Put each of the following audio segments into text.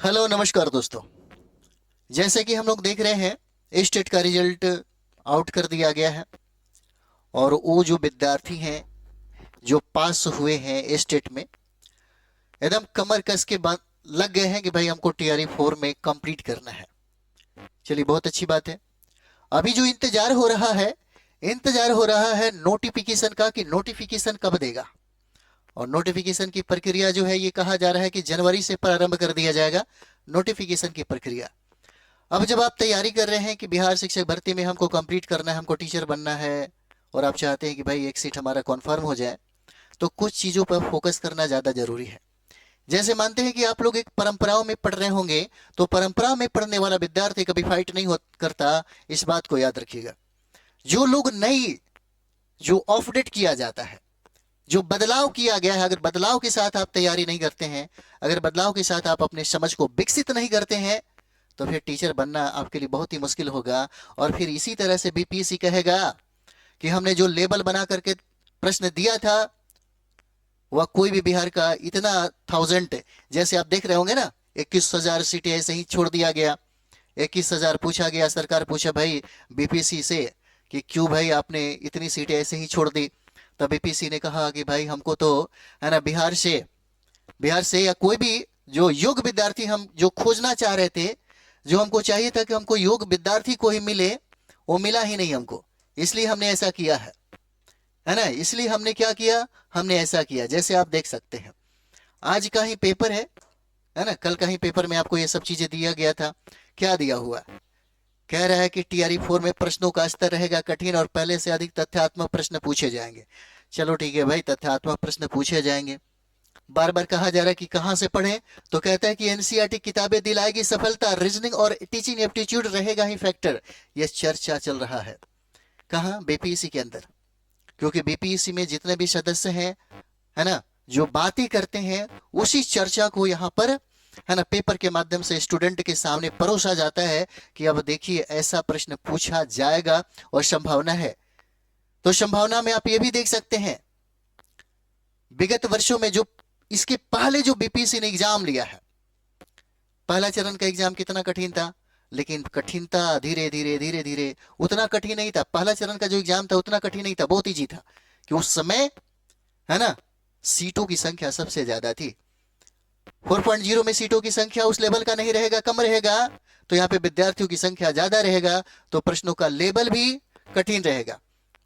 Hello नमस्कार दोस्तों। जैसे कि हम लोग देख रहे हैं स्टेट का रिजल्ट आउट कर दिया गया है और वो जो विद्यार्थी हैं जो पास हुए हैं स्टेट में एकदम कमर कस के बाद लग गए हैं कि भाई हमको टीआरई 4 में कंप्लीट करना है। चलिए बहुत अच्छी बात है। अभी जो इंतजार हो रहा है नोटिफिकेशन का कि नोटिफिकेशन कब देगा। और नोटिफिकेशन की प्रक्रिया जो है ये कहा जा रहा है कि जनवरी से प्रारंभ कर दिया जाएगा नोटिफिकेशन की प्रक्रिया। अब जब आप तैयारी कर रहे हैं कि बिहार शिक्षक भर्ती में हमको कंप्लीट करना है, हमको टीचर बनना है और आप चाहते हैं कि भाई एक सीट हमारा कॉन्फर्म हो जाए, तो कुछ चीज़ों पर फोकस करना ज़्यादा जरूरी है। जैसे मानते हैं कि आप लोग एक परंपराओं में पढ़ रहे होंगे, तो परंपरा में पढ़ने वाला विद्यार्थी कभी फाइट नहीं करता। इस बात को याद रखिएगा। जो लोग नई जो ऑफडेट किया जाता है, जो बदलाव किया गया है, अगर बदलाव के साथ आप तैयारी नहीं करते हैं, अगर बदलाव के साथ आप अपने समझ को विकसित नहीं करते हैं, तो फिर टीचर बनना आपके लिए बहुत ही मुश्किल होगा। और फिर इसी तरह से बीपीएससी कहेगा कि हमने जो लेबल बना करके प्रश्न दिया था वह कोई भी बिहार का इतना थाउजेंड, जैसे आप देख रहे होंगे ना, 21,000 सीटें ऐसे ही छोड़ दिया गया। 21,000 पूछा गया, सरकार पूछा भाई बीपीएससी से कि क्यों भाई आपने इतनी सीटें ऐसे ही छोड़ दी। तब बीपीएससी ने कहा कि भाई हमको तो है ना बिहार से या कोई भी जो योग्य विद्यार्थी हम जो खोजना चाह रहे थे, जो हमको चाहिए था कि हमको योग्य विद्यार्थी को ही मिले, वो मिला ही नहीं हमको। इसलिए हमने ऐसा किया है ना। इसलिए हमने क्या किया, हमने ऐसा किया। जैसे आप देख सकते हैं आज का ही पेपर है ना, कल का ही पेपर में आपको ये सब चीजें दिया गया था। क्या दिया हुआ है? कह रहा है कि टीआरई 4 में प्रश्नों का स्तर रहेगा कठिन और पहले से अधिक तथ्यात्मक प्रश्न पूछे जाएंगे। चलो ठीक है भाई, तथ्यात्मक प्रश्न पूछे जाएंगे। बार बार कहा जा रहा है कि कहां से पढ़ें, तो कहता है कि एनसीईआरटी किताबें दिलाएगी सफलता, रीजनिंग और टीचिंग एप्टीट्यूड रहेगा ही फैक्टर। यह चर्चा चल रहा है कहाँ? बीपीएससी के अंदर। क्योंकि बीपीएससी में जितने भी सदस्य हैं, है ना, जो बातें करते हैं उसी चर्चा को यहाँ पर, है ना, पेपर के माध्यम से स्टूडेंट के सामने परोसा जाता है कि अब देखिए ऐसा प्रश्न पूछा जाएगा और संभावना है। तो संभावना में आप ये भी देख सकते हैं विगत वर्षों में जो इसके पहले जो बीपीएससी ने एग्जाम लिया है, पहला चरण का एग्जाम कितना कठिन था, लेकिन कठिनता धीरे धीरे धीरे धीरे उतना कठिन नहीं था। पहला चरण का जो एग्जाम था उतना कठिन नहीं था, बहुत इजी था कि उस समय, है ना, सीटों की संख्या सबसे ज्यादा थी। 4.0 में सीटों की संख्या उस लेवल का नहीं रहेगा, कम रहेगा, तो यहाँ पे विद्यार्थियों की संख्या ज्यादा रहेगा, तो प्रश्नों का लेवल भी कठिन रहेगा।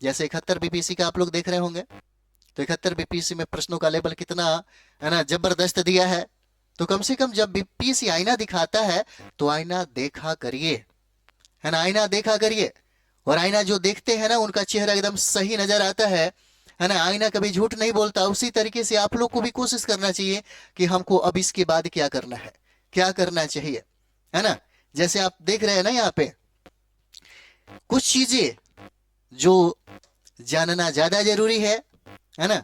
जैसे 71 बीपीएससी का आप लोग देख रहे होंगे, तो 71 बीपीएससी में प्रश्नों का लेवल कितना, है ना, जबरदस्त दिया है। तो कम से कम जब बीपीएससी आईना दिखाता है तो आईना देखा करिए, है ना, आईना देखा करिए। और आईना जो देखते हैं ना उनका चेहरा एकदम सही नजर आता है ना। आईना कभी झूठ नहीं बोलता। उसी तरीके से आप लोग को भी कोशिश करना चाहिए कि हमको अब इसके बाद क्या करना है, क्या करना चाहिए, है ना। जैसे आप देख रहे हैं ना यहाँ पे कुछ चीजें जो जानना ज्यादा जरूरी है ना।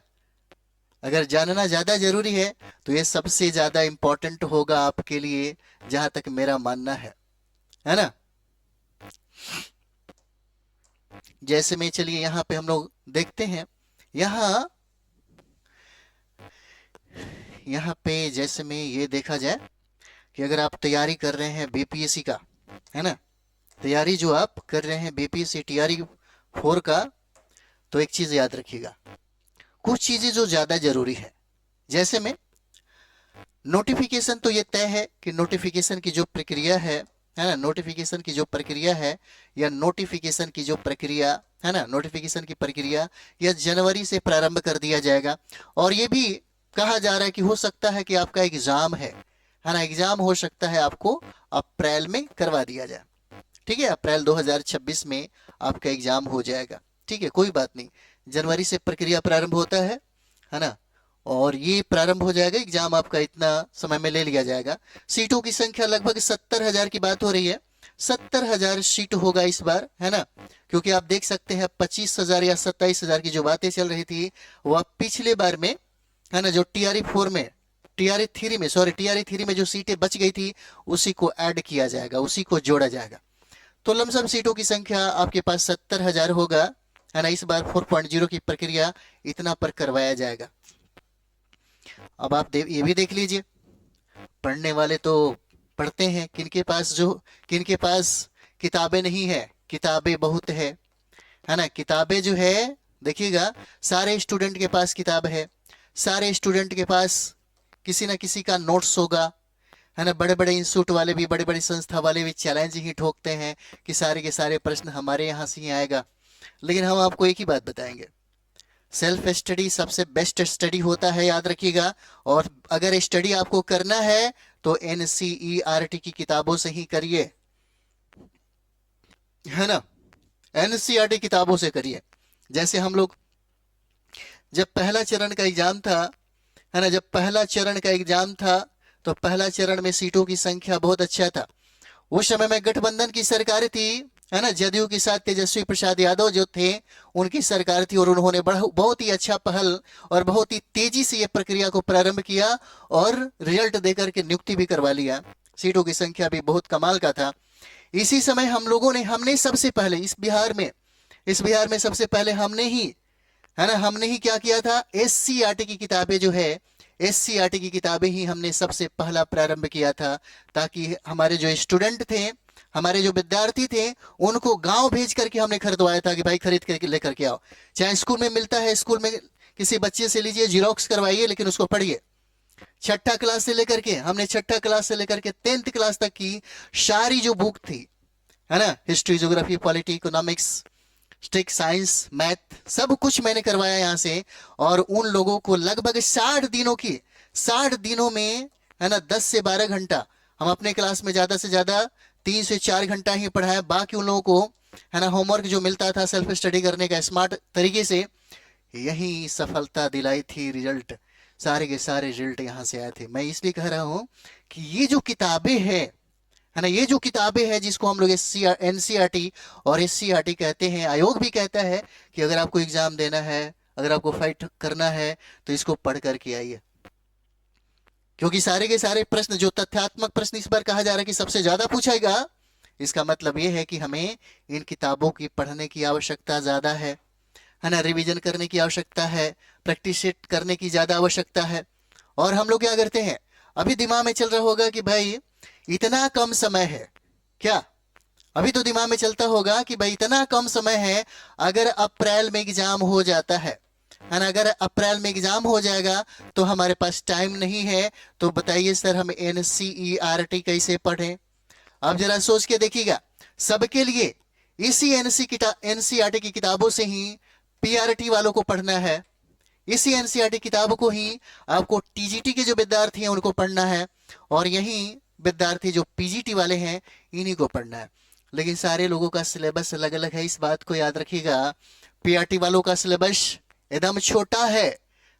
अगर जानना ज्यादा जरूरी है तो ये सबसे ज्यादा इंपॉर्टेंट होगा आपके लिए, जहां तक मेरा मानना है ना। जैसे में चलिए यहाँ पे हम लोग देखते हैं, यहाँ यहाँ पे जैसे में ये देखा जाए कि अगर आप तैयारी कर रहे हैं बीपीएससी का, है ना, तैयारी जो आप कर रहे हैं बीपीएससी टीआरई 4 का, तो एक चीज याद रखिएगा, कुछ चीजें जो ज्यादा जरूरी है। जैसे में नोटिफिकेशन, तो ये तय है कि नोटिफिकेशन की जो प्रक्रिया है ना, नोटिफिकेशन की जो प्रक्रिया है, या नोटिफिकेशन की जो प्रक्रिया है ना, नोटिफिकेशन की प्रक्रिया यह जनवरी से प्रारंभ कर दिया जाएगा। और ये भी कहा जा रहा है कि हो सकता है कि आपका एग्जाम है ना, एग्जाम हो सकता है आपको अप्रैल में करवा दिया जाए। ठीक है, अप्रैल 2026 में आपका एग्जाम हो जाएगा। ठीक है, कोई बात नहीं, जनवरी से प्रक्रिया प्रारंभ होता है ना। और ये प्रारंभ हो जाएगा, एग्जाम आपका इतना समय में ले लिया जाएगा। सीटों की संख्या लगभग 70,000 की बात हो रही है। 70,000 सीट होगा इस बार, है ना। क्योंकि आप देख सकते हैं 25,000 या 27,000 की जो बातें चल रही थी वह पिछले बार में, है ना, जो टीआरई 3 में जो सीटें बच गई थी उसी को ऐड किया जाएगा, उसी को जोड़ा जाएगा। तो लमसम सीटों की संख्या आपके पास 70,000 होगा, है ना। इस बार 4.0 की प्रक्रिया इतना पर करवाया जाएगा। अब आप ये भी देख लीजिए, पढ़ने वाले तो पढ़ते हैं, किनके पास किताबें नहीं है, किताबें बहुत है ना। किताबें जो है देखिएगा, सारे स्टूडेंट के पास किताब है, सारे स्टूडेंट के पास किसी ना किसी का नोट्स होगा, है ना। बड़े बड़े इंस्टीट्यूट वाले भी, बड़ी बड़ी संस्था वाले भी चैलेंज ही ठोकते हैं कि सारे के सारे प्रश्न हमारे यहाँ से ही आएगा। लेकिन हम आपको एक ही बात बताएंगे, सेल्फ स्टडी सबसे बेस्ट स्टडी होता है, याद रखिएगा। और अगर स्टडी आपको करना है तो एनसीईआरटी की किताबों से ही करिए, है ना। एनसीईआरटी किताबों से करिए। जैसे हम लोग जब पहला चरण का एग्जाम था, है ना, जब पहला चरण का एग्जाम था तो पहला चरण में सीटों की संख्या बहुत अच्छा था। उस समय में गठबंधन की सरकार थी, है ना, जदयू के साथ तेजस्वी प्रसाद यादव जो थे उनकी सरकार थी, और उन्होंने बहुत ही अच्छा पहल और बहुत ही तेजी से ये प्रक्रिया को प्रारंभ किया और रिजल्ट देकर के नियुक्ति भी करवा लिया। सीटों की संख्या भी बहुत कमाल का था। इसी समय हमने सबसे पहले इस बिहार में सबसे पहले हमने ही क्या किया था, एससीईआरटी की किताबें जो है, एससीईआरटी की किताबें ही हमने सबसे पहला प्रारंभ किया था, ताकि हमारे जो स्टूडेंट थे, हमारे जो विद्यार्थी थे, उनको गांव भेज करके हमने खरीदवाया था कि भाई खरीद करके लेकर के आओ। चाहे स्कूल में मिलता है, स्कूल में किसी बच्चे से लीजिए, जीरोक्स करवाइए, लेकिन उसको पढ़िए। छठा क्लास से लेकर के 10th क्लास तक की सारी जो बुक थी, है ना, history, geography, polity, economics, stick, science, math, सब कुछ मैंने करवाया यहाँ से। और उन लोगों को लगभग 60 दिनों में, है ना, 10 से 12 घंटा हम अपने क्लास में ज्यादा से ज्यादा 3 से 4 घंटा ही पढ़ाया। बाकी उन लोगों को, है ना, होमवर्क जो मिलता था सेल्फ स्टडी करने का स्मार्ट तरीके से, यही सफलता दिलाई थी। रिजल्ट, सारे के सारे रिजल्ट यहाँ से आए थे। मैं इसलिए कह रहा हूँ कि ये जो किताबें है ना, ये जो किताबें हैं जिसको हम लोग एनसीईआरटी और एससीईआरटी कहते हैं, आयोग भी कहता है कि अगर आपको एग्जाम देना है, अगर आपको फाइट करना है तो इसको पढ़ करके आइए। क्योंकि सारे के सारे प्रश्न, जो तथ्यात्मक प्रश्न इस बार कहा जा रहा है कि सबसे ज्यादा पूछेगा, इसका मतलब ये है कि हमें इन किताबों की पढ़ने की आवश्यकता ज्यादा है ना, रिवीजन करने की आवश्यकता है, प्रैक्टिस करने की ज्यादा आवश्यकता है। और हम लोग क्या करते हैं, अभी दिमाग में चल रहा होगा कि भाई इतना कम समय है क्या, अभी तो दिमाग में चलता होगा कि भाई इतना कम समय है, अगर अप्रैल में एग्जाम हो जाता है ना, अगर अप्रैल में एग्जाम हो जाएगा तो हमारे पास टाइम नहीं है, तो बताइए सर हम एनसीईआरटी कैसे पढ़ें। अब जरा सोच के देखिएगा, सबके लिए इसी एनसीईआरटी की किताबों से ही पीआरटी वालों को पढ़ना है, इसी एनसीईआरटी किताब को ही आपको टीजीटी के जो विद्यार्थी हैं उनको पढ़ना है, और यही विद्यार्थी जो पीजीटी वाले हैं इन्हीं को पढ़ना है। लेकिन सारे लोगों का सिलेबस अलग अलग है, इस बात को याद रखिएगा। पीआरटी वालों का सिलेबस एकदम छोटा है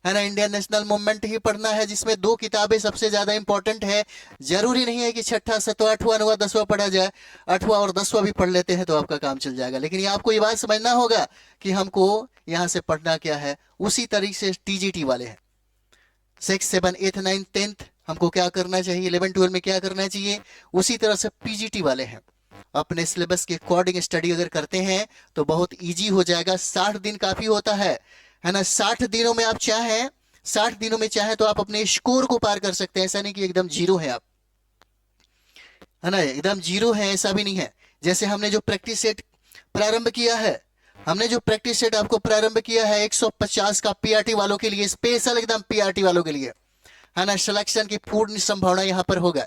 ना। इंडियन नेशनल मूवमेंट ही पढ़ना है, जिसमें 2 किताबें सबसे ज्यादा इंपॉर्टेंट है। जरूरी नहीं है कि 6ठा 7वां 8वां 9वां 10वां पढ़ा जाए, 8वां और 10वां भी पढ़ लेते हैं तो आपका काम चल जाएगा। लेकिन ये आपको ये बात समझना होगा कि हमको यहाँ से पढ़ना क्या है। उसी तरीके से टीजीटी वाले हैं, 6, 7, 8, 9, 10th हमको क्या करना चाहिए, 11, 12 में क्या करना चाहिए, उसी तरह से पीजीटी वाले हैं। अपने सिलेबस के अकॉर्डिंग स्टडी अगर करते हैं तो बहुत इजी हो जाएगा। 60 दिन काफी होता है ना। 60 दिनों में आप चाहें, 60 दिनों में चाहें तो आप अपने स्कोर को पार कर सकते हैं। ऐसा नहीं कि एकदम जीरो है आप, है ना, एकदम जीरो है ऐसा भी नहीं है। जैसे हमने जो प्रैक्टिस सेट प्रारंभ किया है, आपको प्रारंभ किया है 150 का पीआरटी वालों के लिए, स्पेशल एकदम पीआरटी वालों के लिए, है ना। सिलेक्शन की पूर्ण संभावना यहाँ पर होगा,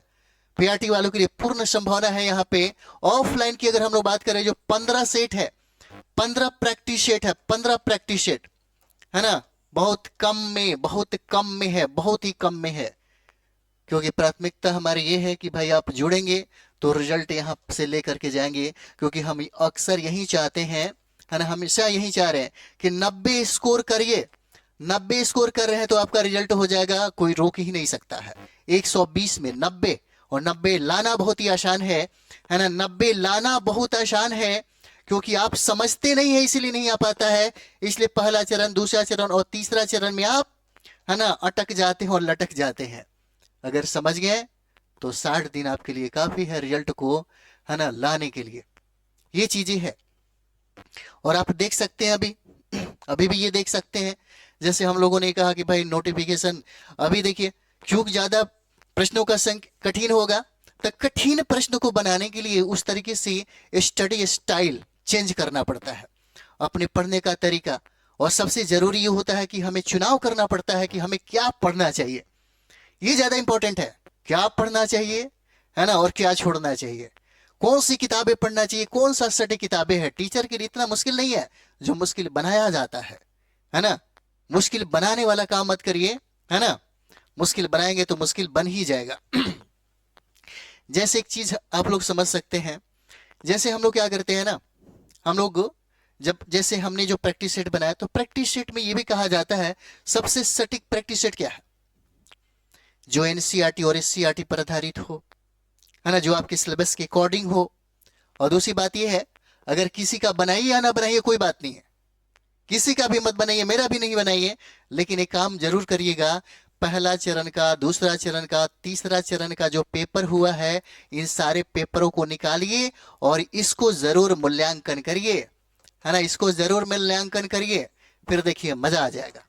पीआरटी वालों के लिए पूर्ण संभावना है यहाँ पे। ऑफलाइन की अगर हम लोग बात करें, जो 15 सेट है, 15 प्रैक्टिस सेट है ना, बहुत कम ही कम में है। क्योंकि प्राथमिकता हमारी ये है कि भाई आप जुड़ेंगे तो रिजल्ट यहाँ से लेकर के जाएंगे। क्योंकि हम अक्सर यही चाहते हैं, है ना, हमेशा यही चाह रहे हैं कि 90 स्कोर करिए। 90 स्कोर कर रहे हैं तो आपका रिजल्ट हो जाएगा, कोई रोक ही नहीं सकता है। 120 में 90, और 90 लाना बहुत ही आसान है ना। 90 लाना बहुत आसान है, क्योंकि आप समझते नहीं है इसलिए नहीं आ पाता है। इसलिए पहला चरण, दूसरा चरण और तीसरा चरण में आप, है ना, अटक जाते हैं और लटक जाते हैं। अगर समझ गए तो 60 दिन आपके लिए काफी है रिजल्ट को, है ना, लाने के लिए। ये चीजें है। और आप देख सकते हैं अभी भी ये देख सकते हैं, जैसे हम लोगों ने कहा कि भाई नोटिफिकेशन, अभी देखिए चूंकि ज्यादा प्रश्नों का संख्या कठिन होगा तो कठिन प्रश्न को बनाने के लिए उस तरीके से स्टडी स्टाइल चेंज करना पड़ता है, अपने पढ़ने का तरीका। और सबसे जरूरी ये होता है कि हमें चुनाव करना पड़ता है कि हमें क्या पढ़ना चाहिए। ये ज्यादा इंपॉर्टेंट है, क्या पढ़ना चाहिए, है ना, और क्या छोड़ना चाहिए। कौन सी किताबें पढ़ना चाहिए, कौन सा सेट किताबें है। टीचर के लिए इतना मुश्किल नहीं है जो मुश्किल बनाया जाता है ना। मुश्किल बनाने वाला काम मत करिए, है ना। मुश्किल बनाएंगे तो मुश्किल बन ही जाएगा। जैसे एक चीज आप लोग समझ सकते हैं, जैसे हम लोग क्या करते हैं ना, हम लोग जब जैसे हमने जो प्रैक्टिस सेट बनाया, तो प्रैक्टिस सेट में ये भी कहा जाता है सबसे सटीक प्रैक्टिस सेट क्या है, जो एनसीईआरटी और एससीईआरटी पर आधारित हो, है ना, जो आपके सिलेबस के अकॉर्डिंग हो। और दूसरी बात यह है, अगर किसी का बनाइए या ना बनाइए कोई बात नहीं है, किसी का भी मत बनाइए, मेरा भी नहीं बनाइए, लेकिन एक काम जरूर करिएगा, पहला चरण का, दूसरा चरण का, तीसरा चरण का जो पेपर हुआ है, इन सारे पेपरों को निकालिए और इसको जरूर मूल्यांकन करिए, है ना, इसको जरूर मूल्यांकन करिए। फिर देखिए मजा आ जाएगा।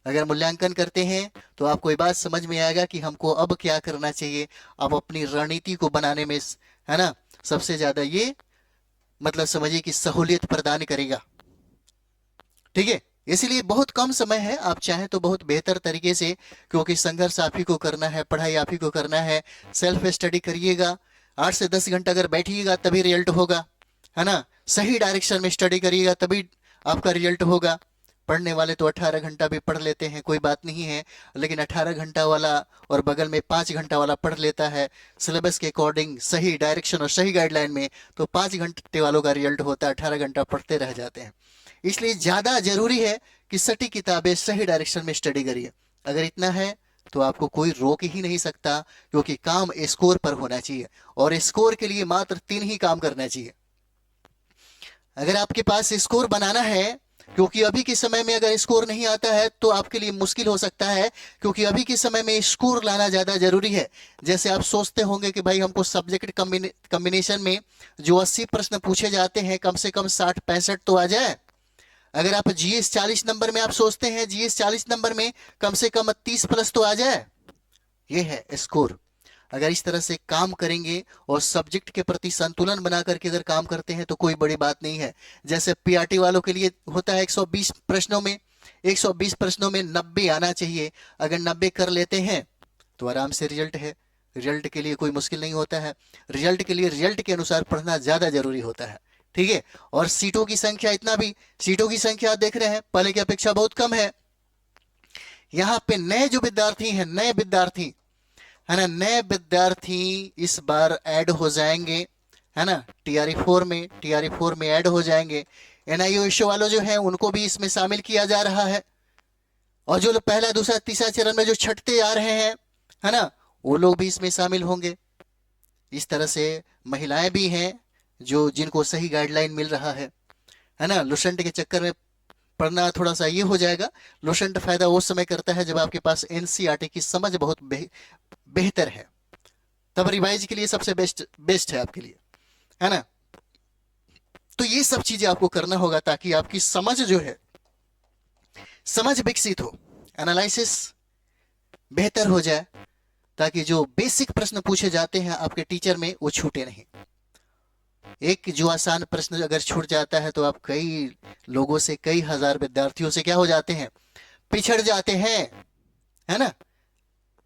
अगर मूल्यांकन करते हैं तो आपको ये बात समझ में आएगा कि हमको अब क्या करना चाहिए। अब अपनी रणनीति को बनाने में, है ना, सबसे ज्यादा ये मतलब समझिए कि सहूलियत प्रदान करेगा। ठीक है, इसलिए बहुत कम समय है, आप चाहें तो बहुत बेहतर तरीके से, क्योंकि संघर्ष आप ही को करना है, पढ़ाई आप ही को करना है, सेल्फ स्टडी करिएगा। 8 से 10 घंटा अगर बैठिएगा तभी रिजल्ट होगा, है ना। सही डायरेक्शन में स्टडी करिएगा तभी आपका रिजल्ट होगा। पढ़ने वाले तो 18 घंटा भी पढ़ लेते हैं, कोई बात नहीं है, लेकिन 18 घंटा वाला और बगल में 5 घंटा वाला पढ़ लेता है सिलेबस के अकॉर्डिंग, सही डायरेक्शन और सही गाइडलाइन में, तो 5 घंटे वालों का रिजल्ट होता है, 18 घंटा पढ़ते रह जाते हैं। इसलिए ज्यादा जरूरी है कि सटीक किताबें सही डायरेक्शन में स्टडी करिए। अगर इतना है तो आपको कोई रोक ही नहीं सकता, क्योंकि काम स्कोर पर होना चाहिए, और स्कोर के लिए मात्र 3 ही काम करना चाहिए। अगर आपके पास स्कोर बनाना है, क्योंकि अभी के समय में अगर स्कोर नहीं आता है तो आपके लिए मुश्किल हो सकता है, क्योंकि अभी के समय में स्कोर लाना ज्यादा जरूरी है। जैसे आप सोचते होंगे कि भाई हमको सब्जेक्ट कॉम्बिनेशन में जो 80 प्रश्न पूछे जाते हैं, कम से कम 60-65 तो आ जाए। अगर आप जीएस 40 नंबर में आप सोचते हैं जीएस 40 नंबर में कम से कम 30+ तो आ जाए, ये है स्कोर। अगर इस तरह से काम करेंगे और सब्जेक्ट के प्रति संतुलन बना करके अगर काम करते हैं तो कोई बड़ी बात नहीं है। जैसे पीआरटी वालों के लिए होता है 120 प्रश्नों में 90 आना चाहिए। अगर 90 कर लेते हैं तो आराम से रिजल्ट है। रिजल्ट के लिए कोई मुश्किल नहीं होता है, रिजल्ट के लिए रिजल्ट के अनुसार पढ़ना ज्यादा जरूरी होता है। ठीक है, और सीटों की संख्या, इतना भी सीटों की संख्या देख रहे हैं पहले की अपेक्षा बहुत कम है। यहाँ पे नए जो विद्यार्थी हैं, नए विद्यार्थी, है ना, नए विद्यार्थी इस बार ऐड हो जाएंगे, है ना, टीआरई 4 में ऐड हो जाएंगे। एनआईओ वालों जो हैं उनको भी इसमें शामिल किया जा रहा है, और जो लोग पहला दूसरा तीसरा चरण में जो छठते आ रहे हैं, है ना, वो लोग भी इसमें शामिल होंगे। इस तरह से महिलाएं भी हैं जो जिनको सही गाइडलाइन मिल रहा है ना। लुसेंट के चक्कर में पढ़ना थोड़ा सा ये हो जाएगा। लुसेंट फायदा उस समय करता है जब आपके पास एनसीईआरटी की समझ बहुत बेहतर है, तब रिवाइज के लिए सबसे बेस्ट है आपके लिए, है ना। तो ये सब चीजें आपको करना होगा ताकि आपकी समझ जो है, समझ विकसित हो, एनालिसिस बेहतर हो जाए, ताकि जो बेसिक प्रश्न पूछे जाते हैं आपके टीचर में वो छूटे नहीं। एक जो आसान प्रश्न अगर छूट जाता है तो आप कई लोगों से, कई हजार विद्यार्थियों से क्या हो जाते हैं, पिछड़ जाते हैं, है ना।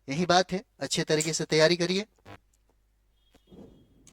यही बात है, अच्छे तरीके से तैयारी करिए।